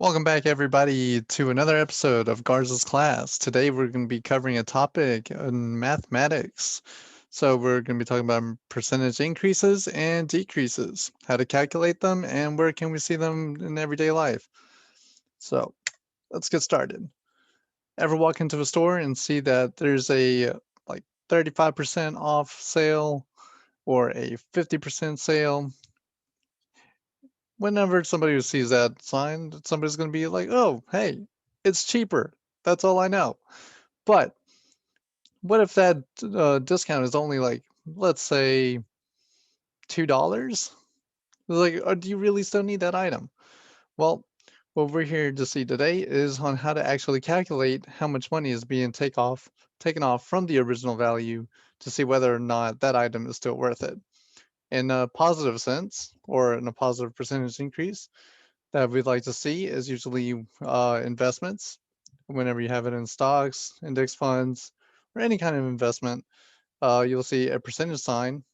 Welcome back, everybody, to another episode of Garza's class. Today, we're going to be covering a topic in mathematics. So, we're going to be talking about percentage increases and decreases, how to calculate them, and where can we see them in everyday life. So, let's get started. Ever walk into a store and see that there's a like 35% off sale or a 50% sale? Whenever somebody who sees that sign, somebody's going to be like, oh, hey, it's cheaper. That's all I know. But what if that discount is only like, let's say, $2? Like, do you really still need that item? Well, what we're here to see today is on how to actually calculate how much money is being taken off from the original value to see whether or not that item is still worth it. In a positive sense, or in a positive percentage increase, that we'd like to see is usually investments. Whenever you have it in stocks, index funds, or any kind of investment, you'll see a percentage sign,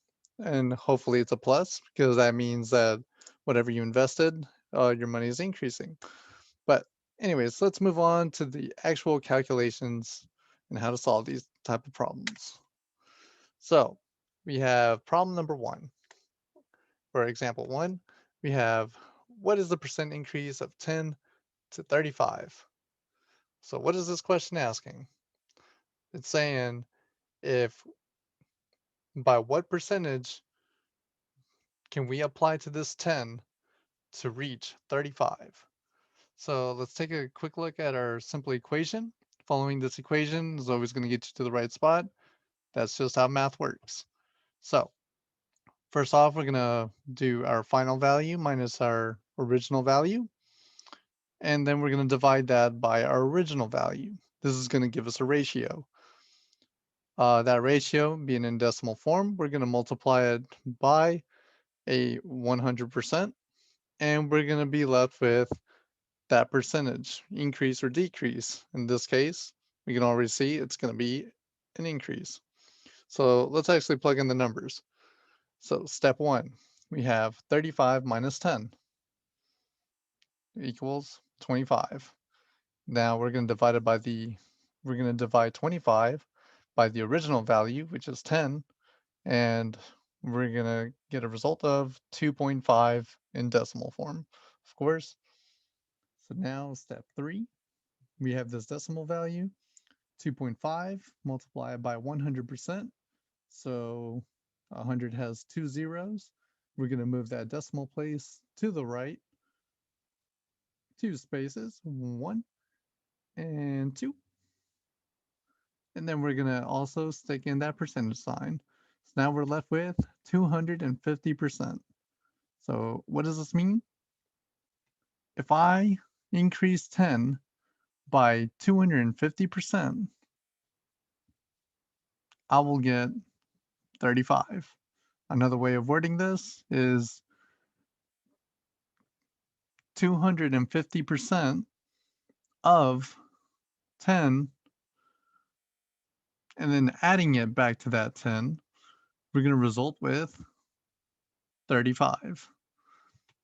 and hopefully it's a plus because that means that whatever you invested, your money is increasing. But anyways, let's move on to the actual calculations and how to solve these type of problems. So we have problem number one. For example one, we have what is the percent increase of 10 to 35? So what is this question asking? It's saying if by what percentage can we apply to this 10 to reach 35? So let's take a quick look at our simple equation. Following this equation is always going to get you to the right spot. That's just how math works. So first off, we're going to do our final value minus our original value. And then we're going to divide that by our original value. This is going to give us a ratio. That ratio being in decimal form, we're going to multiply it by a 100%, and we're going to be left with that percentage, increase or decrease. In this case, we can already see it's going to be an increase. So let's actually plug in the numbers. So step one, we have 35 minus 10 equals 25. Now we're going to divide 25 by the original value, which is 10, and we're going to get a result of 2.5 in decimal form, of course. So now step three, we have this decimal value, 2.5 multiplied by 100%. So 100 has two zeros. We're going to move that decimal place to the right, two spaces, 1 and 2. And then we're going to also stick in that percentage sign. So now we're left with 250%. So what does this mean? If I increase 10 by 250%, I will get 35. Another way of wording this is 250% of 10, and then adding it back to that 10, we're going to result with 35.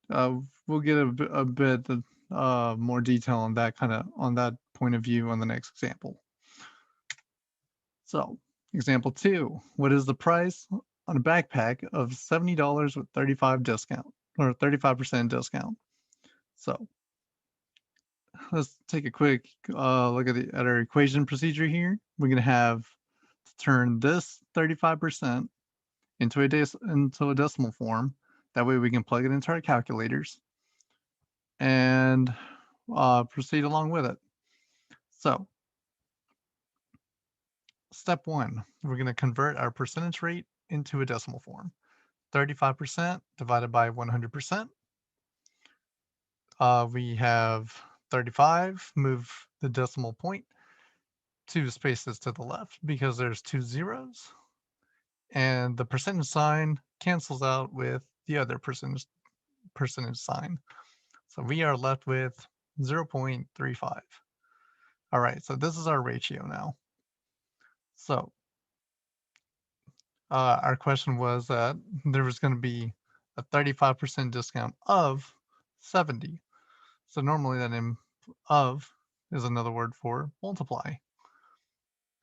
We'll get a bit more detail on that point of view on the next example. So, example 2, what is the price on a backpack of $70 with 35 discount or 35% discount? So, let's take a quick look at our equation procedure here. We're going to have to turn this 35% into a decimal form. That way we can plug it into our calculators and proceed along with it. So step one, we're going to convert our percentage rate into a decimal form. 35% divided by 100%. We have 35, move the decimal point 2 spaces to the left because there's two zeros. And the percentage sign cancels out with the other percentage sign. So we are left with 0.35. All right, so this is our ratio now. So our question was that there was going to be a 35% discount of 70. So normally that of is another word for multiply.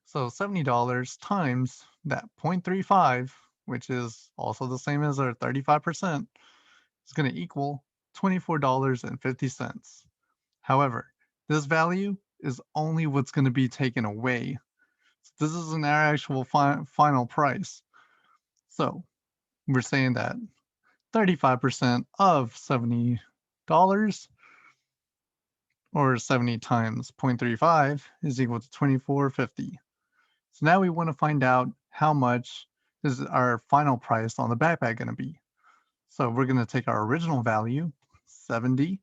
So $70 times that 0.35, which is also the same as our 35%, is going to equal $24.50. However, this value is only what's going to be taken away. So this isn't our actual final price. So we're saying that 35% of $70 or 70 times 0.35 is equal to 24.50. So now we want to find out how much is our final price on the backpack going to be. So we're going to take our original value, 70,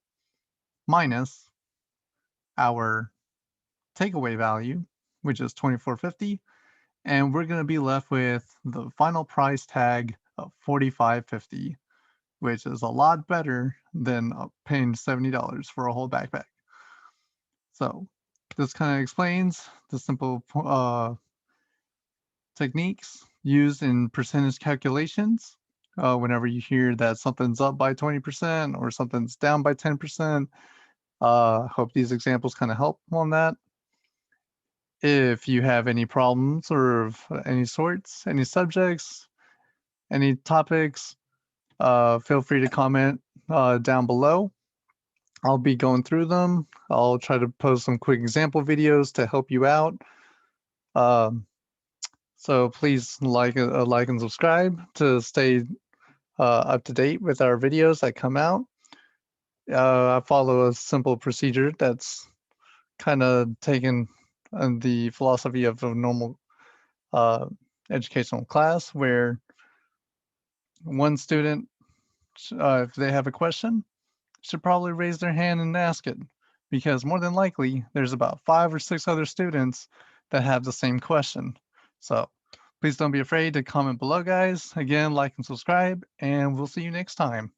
minus our takeaway value, which is 24.50, and we're going to be left with the final price tag of 45.50, which is a lot better than paying $70 for a whole backpack. So this kind of explains the simple techniques used in percentage calculations. Whenever you hear that something's up by 20% or something's down by 10%, hope these examples kind of help on that. If you have any problems or of any sorts, any subjects, any topics, feel free to comment down below. I'll be going through them. I'll try to post some quick example videos to help you out. So please like and subscribe to stay up to date with our videos that come out. I follow a simple procedure that's kind of taken the philosophy of a normal educational class, where one student, if they have a question, should probably raise their hand and ask it, because more than likely there's about 5 or 6 other students that have the same question. So please don't be afraid to comment below, guys. Again, like and subscribe, and we'll see you next time.